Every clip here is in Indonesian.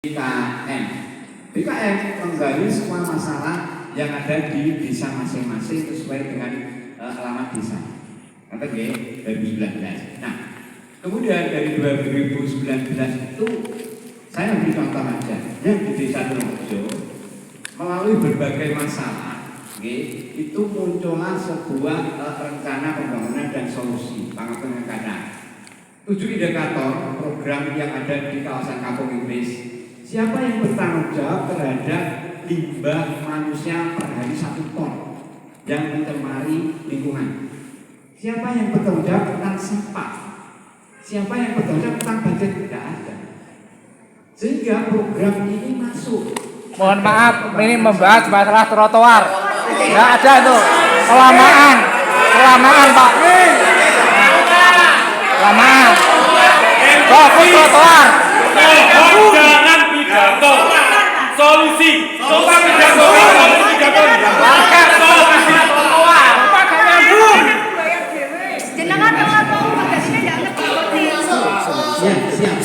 BKM. BKM menggali semua masalah yang ada di desa masing-masing sesuai dengan alamat desa. Kata G 2019. Nah, kemudian dari 2019 itu saya beri contoh aja. Yang di desa Purworejo melalui berbagai masalah, itu muncullah sebuah rencana pembangunan dan solusi pengekanaan. 7 indikator program yang ada di kawasan Kampung Inggris. Siapa yang bertanggung jawab terhadap limbah manusia per hari 1 ton yang mencemari lingkungan? Siapa yang bertanggung jawab tentang sampah? Siapa yang bertanggung jawab tentang budget? Tidak ada. Sehingga program ini masuk. Mohon maaf, ini membahas masalah trotoar. Tidak ada itu. Kelamaan Pak. Kelamaan. Fokus trotoar. Jangan pidato. Solusi. Solusi pidato. Warga solusi trotoar. Pak gak nyambung. Jenengan ngomong bagasnya enggak ngerti.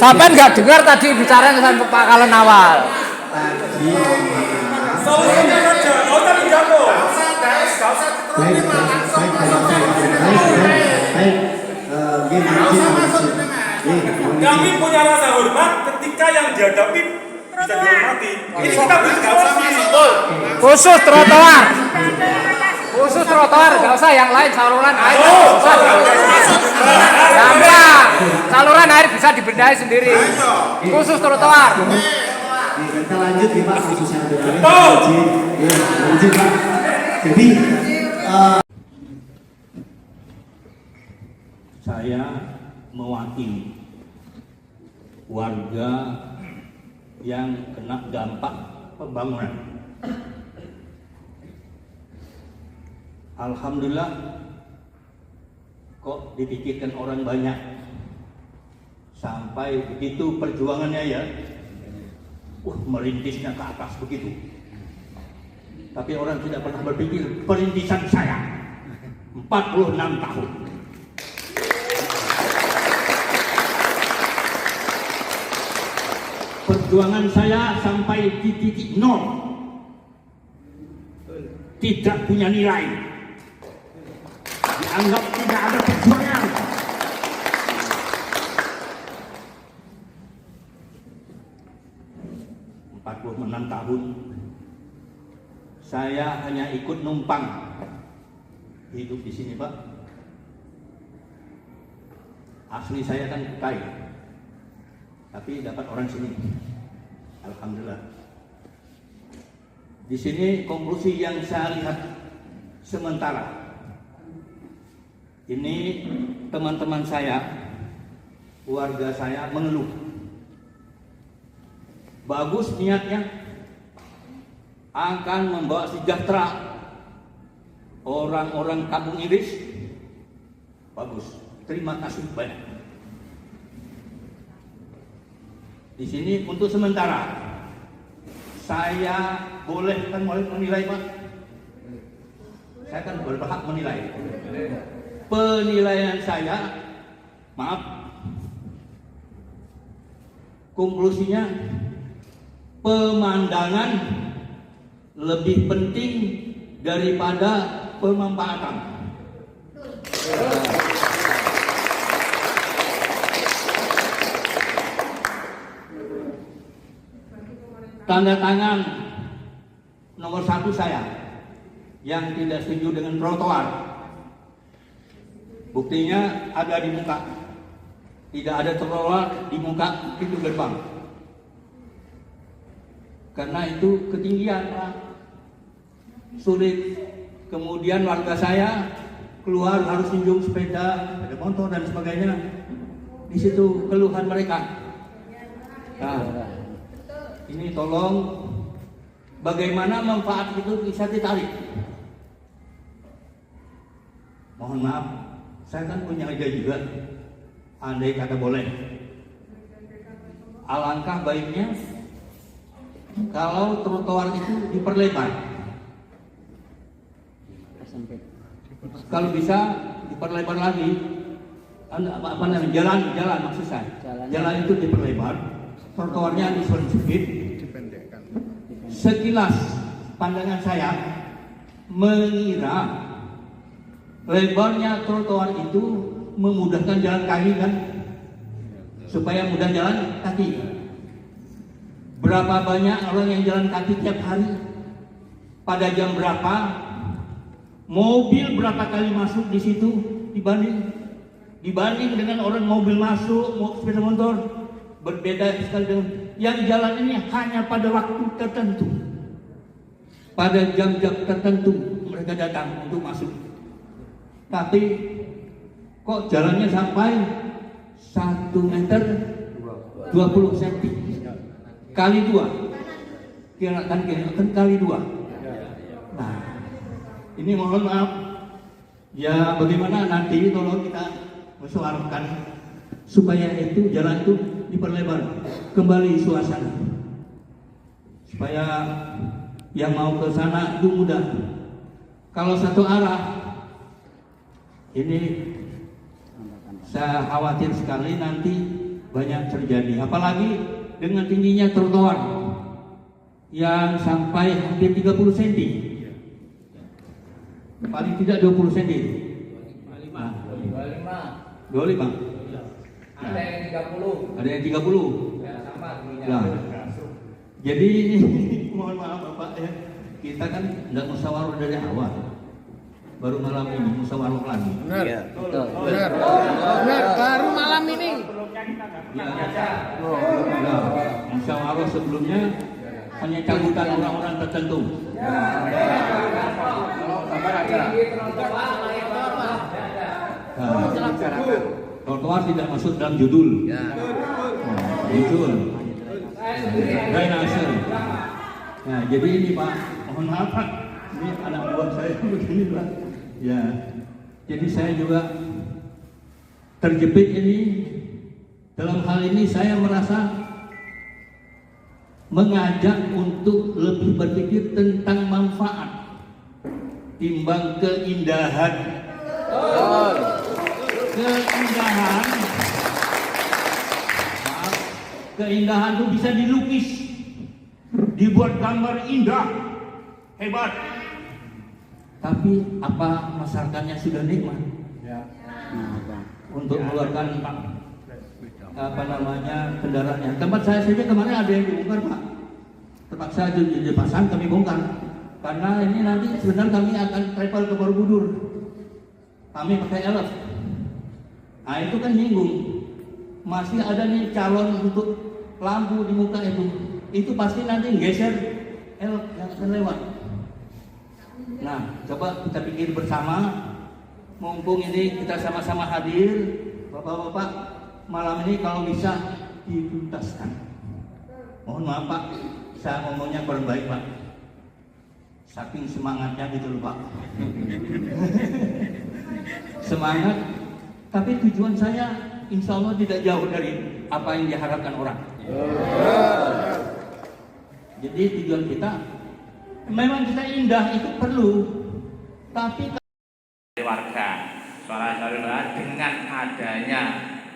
Sampai nggak dengar tadi bicara sama Pak Kalen awal. Solusinya saja. Nggak usah pidato. Kami punya rasa hormat ketika yang dihadapi bisa dihormati. Ini kita bisa Khusus trotoar, nggak usah yang lain, saluran air. Gampang, saluran air bisa dibenahi sendiri. Khusus trotoar. Kita lanjut ya Pak, khususnya lanjut Pak. Jadi saya mewakili warga yang kena dampak pembangunan. Alhamdulillah kok dipikirkan orang banyak sampai begitu perjuangannya ya, merintisnya ke atas begitu. Tapi orang tidak pernah berpikir perintisan saya 46 tahun. Perjuangan saya sampai di titik nol, tidak punya nilai, dianggap tidak ada perjuangan. Enam tahun saya hanya ikut numpang hidup di sini Pak. Asli saya kan kaya, tapi dapat orang sini. Alhamdulillah. Di sini konklusi yang saya lihat sementara ini, teman-teman saya, warga saya mengeluh. Bagus niatnya, akan membawa sejahtera orang-orang Kampung Inggris. Bagus, terima kasih banyak. Di sini untuk sementara saya boleh menilai Pak. Saya kan berhak menilai. Penilaian saya, maaf, konklusinya pemandangan lebih penting daripada pemanfaatan. Tanda tangan nomor 1 saya yang tidak setuju dengan trotoar. Buktinya ada di muka. Tidak ada trotoar di muka pintu gerbang. Karena itu ketinggian Pak, sulit. Kemudian warga saya keluar harus minjem sepeda, ada motor dan sebagainya. Di situ keluhan mereka. Nah, ini tolong bagaimana manfaat itu bisa ditarik. Mohon maaf, saya kan punya ide juga. Andai kata boleh, alangkah baiknya kalau trotoar itu diperlebar. Kalau bisa diperlebar lagi, jalan maksud saya. Jalan itu diperlebar trotoarnya disempit. Sekilas pandangan saya mengira lebarnya trotoar itu memudahkan jalan kaki kan, supaya mudah jalan kaki. Berapa banyak orang yang jalan kaki tiap hari? Pada jam berapa? Mobil berapa kali masuk di situ dibanding dengan orang mobil masuk, sepeda motor berbeda sekali dengan yang jalan ini hanya pada waktu tertentu, pada jam-jam tertentu mereka datang untuk masuk. Tapi kok jalannya sampai 1 meter 20 cm kali 2, kan kali 2. Nah, ini mohon maaf ya, bagaimana nanti tolong kita musyawarahkan supaya itu jalan itu diperlebar kembali suasana, supaya yang mau ke sana itu mudah. Kalau satu arah ini saya khawatir sekali nanti banyak terjadi, apalagi dengan tingginya trotoar yang sampai hampir 30 cm, paling tidak 20 cm. 25. Ada yang 30. Ada yang 30. Ya, sama Nah, jadi mohon maaf Bapak ya, kita kan nggak musyawarah dari awal, baru malam ini musyawarah lagi. Benar. Benar. Baru malam ini. Nah, musyawarah sebelumnya hanya cabutan orang-orang tertentu. Trotoar tidak masuk dalam judul. Judul. Drainase. Nah, jadi ini Pak, mohon maaf Pak, ini anak buah saya begini Pak. Ya, jadi saya juga terjepit ini. Dalam hal ini saya merasa mengajak untuk lebih berpikir tentang manfaat timbang keindahan. Keindahan itu bisa dilukis, dibuat gambar indah, hebat. Tapi apa masyarakatnya sudah nikmat? Untuk mengeluarkan kendaraannya. Tempat saya saja kemarin ada yang dibongkar Pak. Tempat saya dipasang kami bongkar. Karena ini nanti sebenarnya kami akan travel ke Borobudur. Kami pakai elf. Nah itu kan nyinggung. Masih ada nih calon untuk lampu di muka itu. Itu pasti nanti geser elf yang akan lewat. Nah, coba kita pikir bersama. Mumpung ini kita sama-sama hadir, Bapak-bapak, malam ini kalau bisa dituntaskan. Mohon maaf Pak, saya ngomongnya kurang baik Pak. Saking semangatnya gitu loh Pak. Semangat, tapi tujuan saya insya Allah tidak jauh dari apa yang diharapkan orang. Jadi tujuan kita, memang kita indah itu perlu, tapi warga saudara-saudara, dengan adanya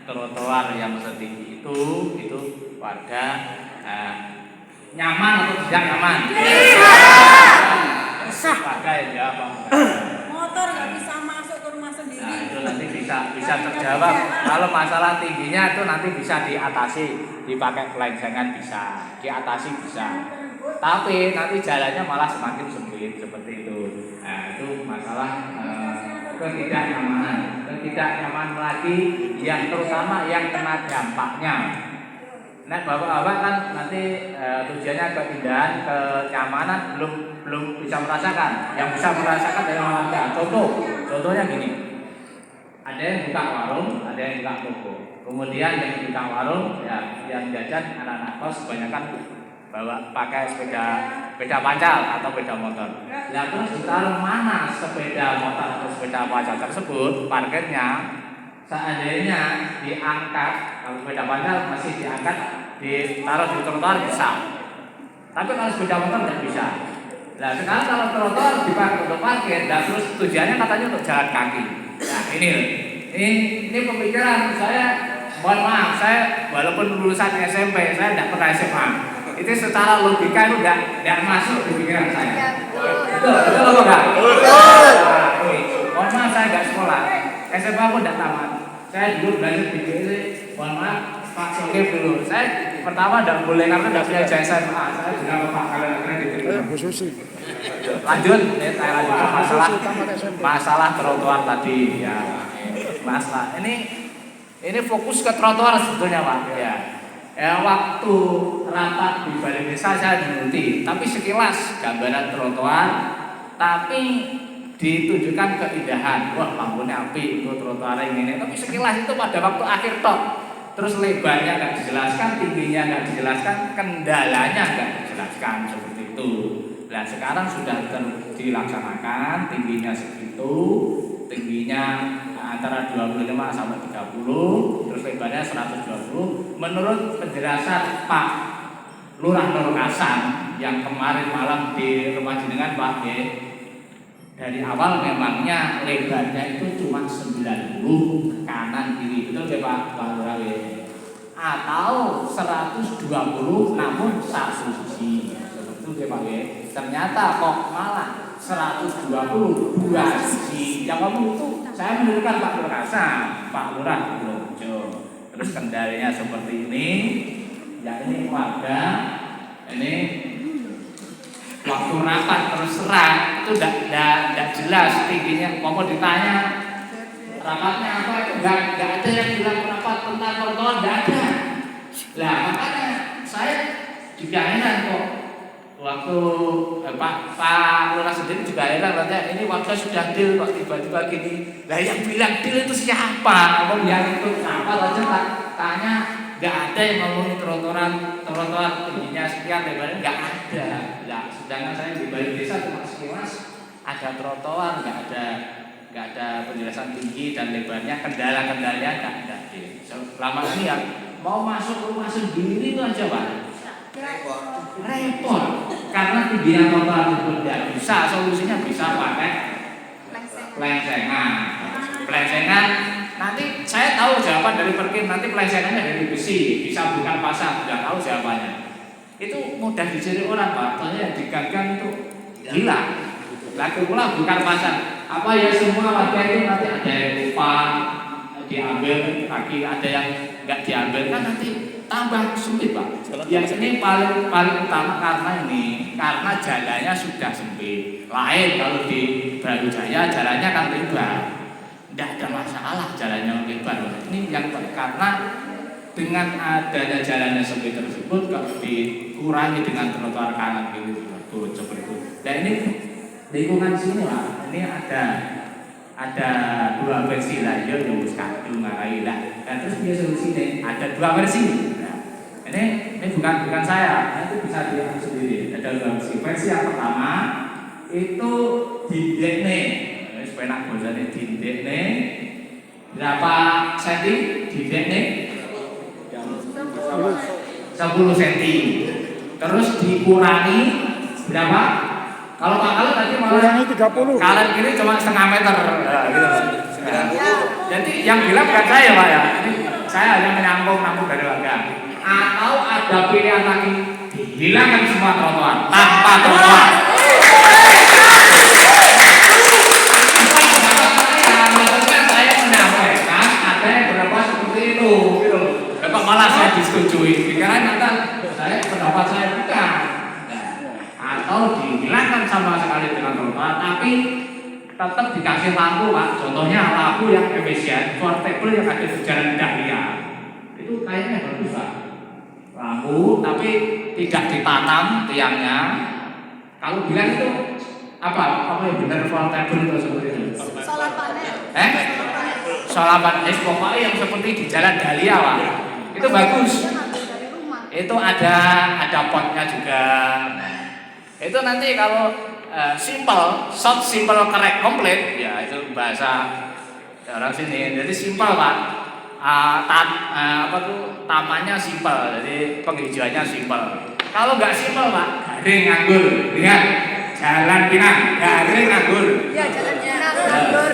trotoar yang setinggi itu warga nyaman atau tidak nyaman? Warga ya jawab. Motor nggak bisa masuk ke rumah sendiri. Nah itu nanti bisa terjawab. Kalau masalah tingginya itu nanti bisa diatasi, dipakai pelencengan bisa, diatasi bisa. Tapi nanti jalannya malah semakin sempit seperti itu. Nah itu masalah ketidaknyamanan lagi yang terutama yang kena dampaknya. Nah bapak-bapak kan nanti tujuannya keindahan, kenyamanan belum bisa merasakan. Yang bisa merasakan adalah warga. Contohnya gini, ada yang buka warung, ada yang buka toko. Kemudian yang buka warung ya yang jajan anak-anak kos kebanyakan bawa pakai sepeda pancal atau sepeda motor. Nah terus ditaruh mana sepeda motor atau sepeda pancal tersebut, parkirnya seandainya diangkat, kalau sepeda pancal masih diangkat, ditaruh di trotoar bisa. Tapi kalau sepeda motor tidak bisa. Nah sekarang kalau trotoar dipakai untuk parkir, dan terus tujuannya katanya untuk jalan kaki. Nah ini pemikiran saya mohon maaf, saya walaupun lulusan SMP, saya tidak pernah SMA. Itu secara logika itu tidak masuk di pikiran saya. Betul apa enggak? Mohon maaf, saya nggak sekolah. SMA pun tidak tamat. Saya dulu belajar di BPC, mohon maaf, Pak Sokip dulu. Saya pertama tidak boleh karena tidak punya ijazah SMA. Saya juga Pak kalian akhirnya diterima. Lanjut, saya lanjutkan masalah trotoar tadi ya. Masalah ini fokus ke trotoar sebetulnya Pak. Ya, waktu rapat di Balai Desa saya diikuti, tapi sekilas gambaran trotoar, tapi ditunjukkan keindahan. Wah, lampunya api, itu trotoar ini. Tapi sekilas itu pada waktu akhir tok. Terus lebarnya nggak dijelaskan, tingginya nggak dijelaskan, kendalanya nggak dijelaskan seperti itu. Nah sekarang sudah dilaksanakan, tingginya segitu, tingginya antara 25 sampai 30, terus lebarnya 120. Menurut penjelasan Pak Lurah Nurkasan yang kemarin malam di rumah jenengan Pak G, dari awal memangnya lebarnya itu cuma 90 kanan kiri, betul ya Pak Lurah? Atau 120 namun satu sisi, betul ya Pak G? Ternyata kok malah 120 dua sisi. Yang ngomong itu saya menurunkan Pak Nurkasan, Pak Lurah Blonjo. Terus kendalanya seperti ini. Ya ini warga, ini waktu rapat terus terang itu tidak jelas tingginya. Mau ditanya rapatnya apa itu nggak ada yang bilang rapat tentang trotoar, nggak ada. Lah makanya saya juga heran kok. Waktu Pak Lurah sendiri juga heran, katanya ini warga sudah deal kok tiba-tiba gini. Lah yang bilang deal itu siapa? Ngomong yang itu apa aja tanya, nggak ada yang ngomongin trotoar tingginya sekian, lebarnya nggak ada. Lah sedangkan saya di Balai Desa cuma sekilas ada trotoar, nggak ada penjelasan tinggi dan lebarnya, kendala-kendalanya nggak ada. Selama ini ya mau masuk rumah sendiri itu aja Pak. Repot karena tingginya trotoar itu tidak bisa, solusinya bisa pakai pelengsengan. Nanti saya tahu jawaban dari Perkim, nanti pelengsengannya dari besi, bisa bukan pasang, sudah tahu jawabannya. Itu mudah dicari orang Pak, soalnya yang digagang itu gila. Lagi pula bukan pasang. Apa ya semua warga itu nanti ada yang lupa diambil, kaki ada yang nggak diambil, kan nanti tambah sulit Pak. Yang ini paling utama karena jalannya sudah sempit. Lain kalau di Brawijaya jalannya kan lebar, tidak ada masalah jalannya lebar. Ini yang karena dengan adanya jalannya sempit tersebut kalau dikurangi dengan trotoar kanan kiri seperti itu. Dan ini lingkungan sini Pak, ini ada dua versi lah, yang kadung ngarai lah. Dan terus dia solusinya ada dua versi. Ini bukan saya, itu bisa dilihat sendiri. Ada dua versi. Versi yang pertama itu dindekne, sepenak bosannya dindekne berapa senti? Dindekne 10 senti. Terus dikurangi berapa? Kalau Pak Kalen tadi malah 30. Kalen kiri cuma setengah meter, gitu. Jadi yang bilang bukan saya Pak ya. Ini saya hanya menyambung dari warga. Atau ada pilihan lagi, dihilangkan semua trotoar tanpa trotoar. Maksudnya saya menyampaikan ada yang berapa seperti itu, gitu. Bapak malah saya disetujui. Karena nanti pendapat saya bukan. Atau dihilangkan sama sekali dengan trotoar, tapi tetap dikasih lampu Pak. Contohnya lampu yang efisien, portable yang ada di Jalan Dahlia. Itu kayaknya bagus Pak. Lampu tapi tidak ditanam tiangnya. Kalau bilang itu apa yang benar portable itu seperti itu? Solar panel. Solar panel pokoknya yang seperti di Jalan Dahlia Pak. Itu bagus. Itu ada potnya juga. Itu nanti kalau simple correct komplit ya itu bahasa orang sini. Jadi simple Pak. Tamannya simpel, jadi penghijauannya simpel. Kalau nggak simpel Pak, garing nganggur, lihat jalan pinang, garing nganggur. Ya jalannya nganggur.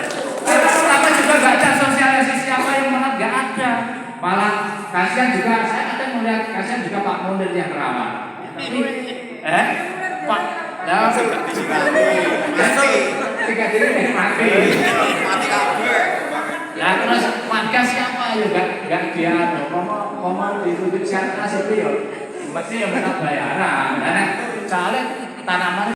Tapi juga nggak ada sosialisasi apa yang malah nggak ada. Malah kasihan juga, saya kadang melihat kasihan juga Pak Munir yang rawat. Tapi, Pak, nah, tiga diri mati. Lah terus warga siapa ya gak dia mau ditunjuk secara nasib ya mesti yang benar bayaran. Karena soalnya tanaman